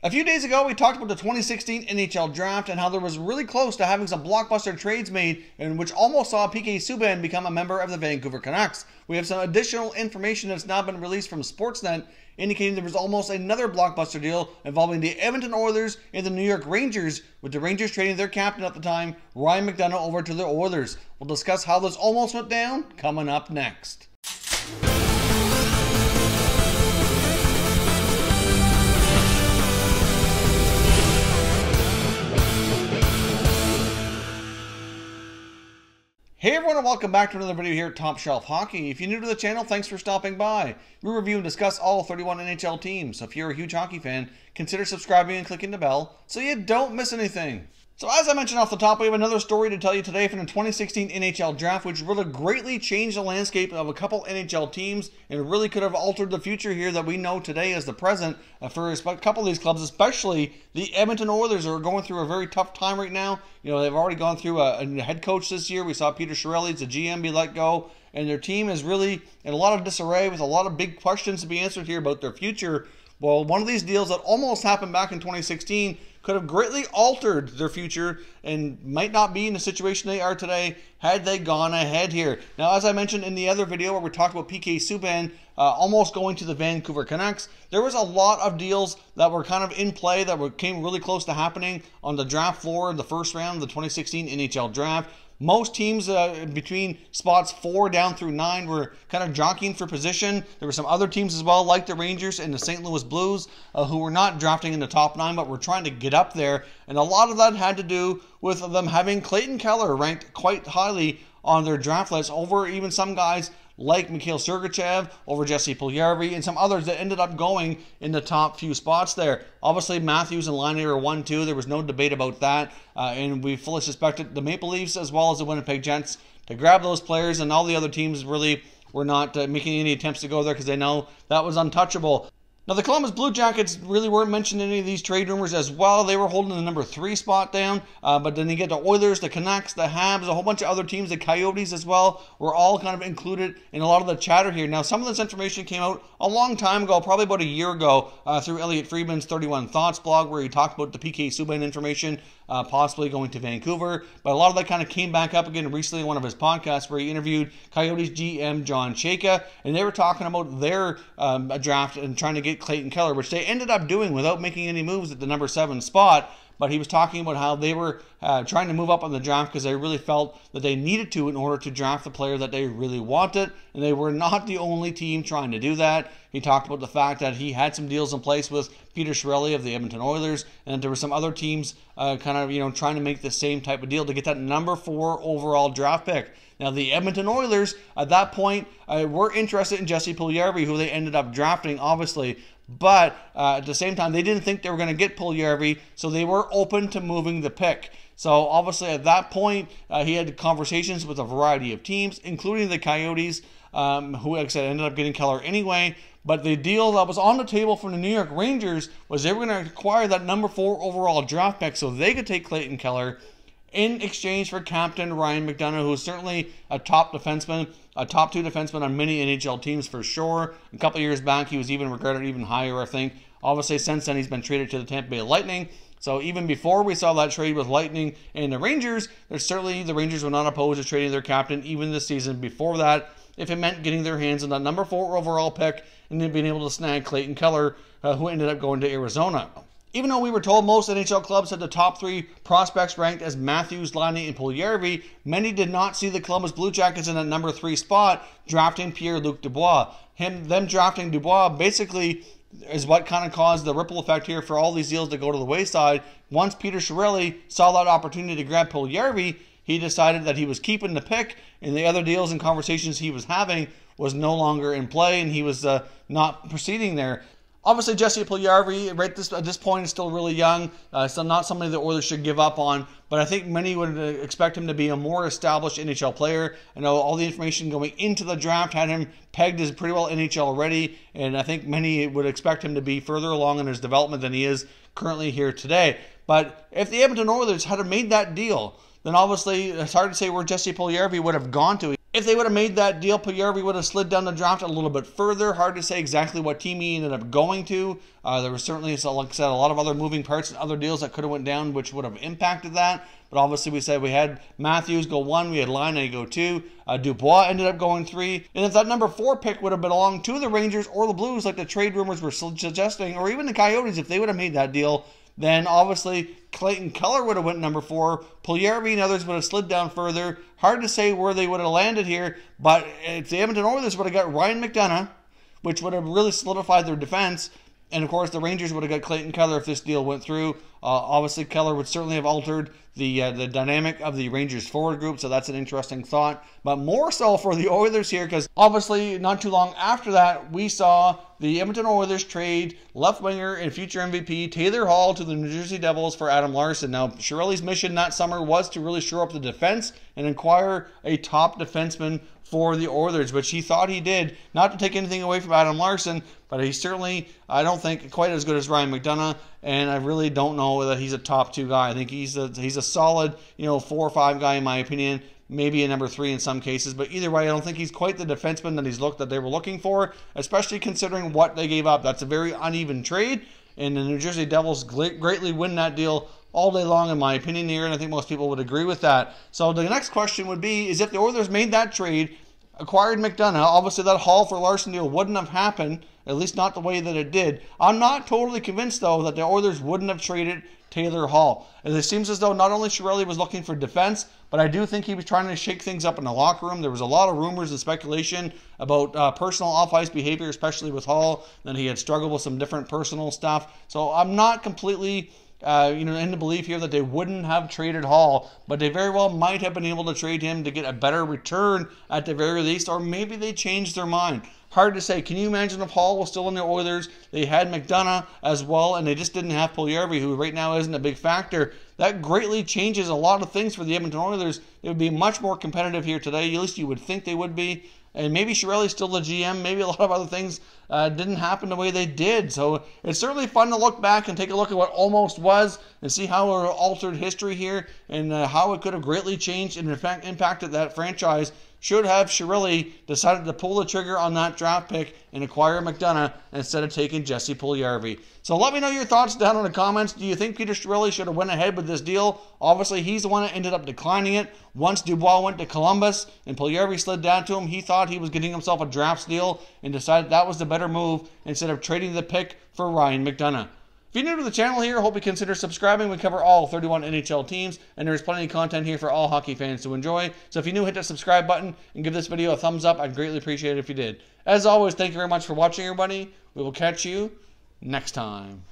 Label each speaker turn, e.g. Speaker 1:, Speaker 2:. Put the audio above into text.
Speaker 1: A few days ago, we talked about the 2016 NHL Draft and how there was really close to having some blockbuster trades made, in which almost saw PK Subban become a member of the Vancouver Canucks. We have some additional information that's now been released from Sportsnet, indicating there was almost another blockbuster deal involving the Edmonton Oilers and the New York Rangers, with the Rangers trading their captain at the time, Ryan McDonagh, over to the Oilers. We'll discuss how this almost went down coming up next. Hey everyone, and welcome back to another video here at Top Shelf Hockey. If you're new to the channel, thanks for stopping by. We review and discuss all 31 NHL teams, so if you're a huge hockey fan, consider subscribing and clicking the bell so you don't miss anything. So as I mentioned off the top, we have another story to tell you today from the 2016 NHL Draft, which really greatly changed the landscape of a couple NHL teams and really could have altered the future here that we know today as the present for a couple of these clubs, especially the Edmonton Oilers, who are going through a very tough time right now. You know, they've already gone through a head coach this year. We saw Peter Chiarelli, the GM, be let go, and their team is really in a lot of disarray with a lot of big questions to be answered here about their future. Well, one of these deals that almost happened back in 2016 could have greatly altered their future and might not be in the situation they are today had they gone ahead here. Now, as I mentioned in the other video where we talked about PK Subban almost going to the Vancouver Canucks, there was a lot of deals that were kind of in play that came really close to happening on the draft floor in the first round of the 2016 NHL Draft. Most teams between spots 4 down through 9 were kind of jockeying for position. There were some other teams as well, like the Rangers and the St. Louis Blues, who were not drafting in the top 9, but were trying to get up there. And a lot of that had to do with them having Clayton Keller ranked quite highly on their draft list over even some guys like Mikhail Sergachev, over Jesse Puljujarvi, and some others that ended up going in the top few spots there. Obviously, Matthews and Laine were 1-2. There was no debate about that. And we fully suspected the Maple Leafs as well as the Winnipeg Jets to grab those players, and all the other teams really were not making any attempts to go there because they know that was untouchable. Now, the Columbus Blue Jackets really weren't mentioned in any of these trade rumors as well. They were holding the number 3 spot down, but then you get the Oilers, the Canucks, the Habs, a whole bunch of other teams, the Coyotes as well, were all kind of included in a lot of the chatter here. Now, some of this information came out a long time ago, probably about a year ago, through Elliot Friedman's 31 Thoughts blog, where he talked about the PK Subban information, possibly going to Vancouver. But a lot of that kind of came back up again recently in one of his podcasts where he interviewed Coyotes GM John Chayka, and they were talking about their draft and trying to get Clayton Keller, which they ended up doing without making any moves at the number 7 spot. But he was talking about how they were trying to move up on the draft because they really felt that they needed to in order to draft the player that they really wanted, and they were not the only team trying to do that. He talked about the fact that he had some deals in place with Peter Chiarelli of the Edmonton Oilers, and there were some other teams kind of trying to make the same type of deal to get that number 4 overall draft pick. Now, the Edmonton Oilers at that point were interested in Jesse Puljujarvi, who they ended up drafting, obviously. But at the same time, they didn't think they were going to get Puljujarvi, so they were open to moving the pick. So obviously at that point, he had conversations with a variety of teams, including the Coyotes, who, like I said, ended up getting Keller anyway. But the deal that was on the table for the New York Rangers was they were going to acquire that number 4 overall draft pick so they could take Clayton Keller in exchange for Captain Ryan McDonagh, who is certainly a top defenseman, a top 2 defenseman on many NHL teams for sure. A couple of years back, he was even regarded even higher, I think. Obviously, since then, he's been traded to the Tampa Bay Lightning. So even before we saw that trade with Lightning and the Rangers, there's certainly the Rangers were not opposed to trading their captain even this season before that, if it meant getting their hands on that number 4 overall pick and then being able to snag Clayton Keller, who ended up going to Arizona. Even though we were told most NHL clubs had the top 3 prospects ranked as Matthews, Laine, and Puljujarvi, many did not see the Columbus Blue Jackets in that number 3 spot, drafting Pierre-Luc Dubois. Them drafting Dubois basically is what kind of caused the ripple effect here for all these deals to go to the wayside. Once Peter Chiarelli saw that opportunity to grab Puljujarvi, he decided that he was keeping the pick, and the other deals and conversations he was having was no longer in play, and he was not proceeding there. Obviously, Jesse Puljujarvi, right at this point, is still really young, so not somebody the Oilers should give up on, but I think many would expect him to be a more established NHL player. I know all the information going into the draft had him pegged as pretty well NHL already, and I think many would expect him to be further along in his development than he is currently here today. But if the Edmonton Oilers had made that deal, then obviously it's hard to say where Jesse Puljujarvi would have gone to. If they would have made that deal, Puljujarvi would have slid down the draft a little bit further. Hard to say exactly what team he ended up going to. There was certainly, like I said, a lot of other moving parts and other deals that could have went down, which would have impacted that. But obviously, we said we had Matthews go 1, we had Laine go 2. Dubois ended up going 3. And if that number 4 pick would have belonged to the Rangers or the Blues, like the trade rumors were suggesting, or even the Coyotes, if they would have made that deal, then obviously Clayton Keller would have went number 4. Puljujarvi and others would have slid down further. Hard to say where they would have landed here, but if the Edmonton Oilers would have got Ryan McDonagh, which would have really solidified their defense, and of course the Rangers would have got Clayton Keller if this deal went through. Obviously Keller would certainly have altered the dynamic of the Rangers forward group, so that's an interesting thought. But more so for the Oilers here, because obviously not too long after that, we saw the Edmonton Oilers trade left winger and future MVP Taylor Hall to the New Jersey Devils for Adam Larsson. Now, Chiarelli's mission that summer was to really shore up the defense and acquire a top defenseman for the Oilers, which he thought he did. Not to take anything away from Adam Larsson, but he's certainly, I don't think, quite as good as Ryan McDonagh, and I really don't know that he's a top 2 guy. I think he's a solid, 4 or 5 guy in my opinion, maybe a number 3 in some cases, but either way, I don't think he's quite the defenseman that they were looking for, especially considering what they gave up. That's a very uneven trade, and the New Jersey Devils greatly win that deal all day long, in my opinion here, and I think most people would agree with that. So the next question would be, is if the Oilers made that trade, acquired McDonagh, obviously that Hall for Larsson deal wouldn't have happened, at least not the way that it did. I'm not totally convinced, though, that the Oilers wouldn't have traded Taylor Hall. And it seems as though not only Chiarelli was looking for defense, but I do think he was trying to shake things up in the locker room. There was a lot of rumors and speculation about personal off-ice behavior, especially with Hall, that he had struggled with some different personal stuff. So I'm not completely in the belief here that they wouldn't have traded Hall, but they very well might have been able to trade him to get a better return at the very least, or maybe they changed their mind. Hard to say. Can you imagine if Hall was still in the Oilers, they had McDonagh as well, and they just didn't have Puljujarvi, who right now isn't a big factor? That greatly changes a lot of things for the Edmonton Oilers. They would be much more competitive here today. At least you would think they would be. And maybe Chiarelli's still the GM. Maybe a lot of other things didn't happen the way they did. So it's certainly fun to look back and take a look at what almost was and see how it altered history here and how it could have greatly changed and in fact impacted that franchise. Should have Chiarelli decided to pull the trigger on that draft pick and acquire McDonagh instead of taking Jesse Puljujarvi. So let me know your thoughts down in the comments. Do you think Peter Chiarelli should have went ahead with this deal? Obviously, he's the one that ended up declining it. Once Dubois went to Columbus and Puljujarvi slid down to him, he thought he was getting himself a draft steal and decided that was the better move instead of trading the pick for Ryan McDonagh. If you're new to the channel here, I hope you consider subscribing. We cover all 31 NHL teams, and there's plenty of content here for all hockey fans to enjoy. So if you're new, hit that subscribe button and give this video a thumbs up. I'd greatly appreciate it if you did. As always, thank you very much for watching, everybody. We will catch you next time.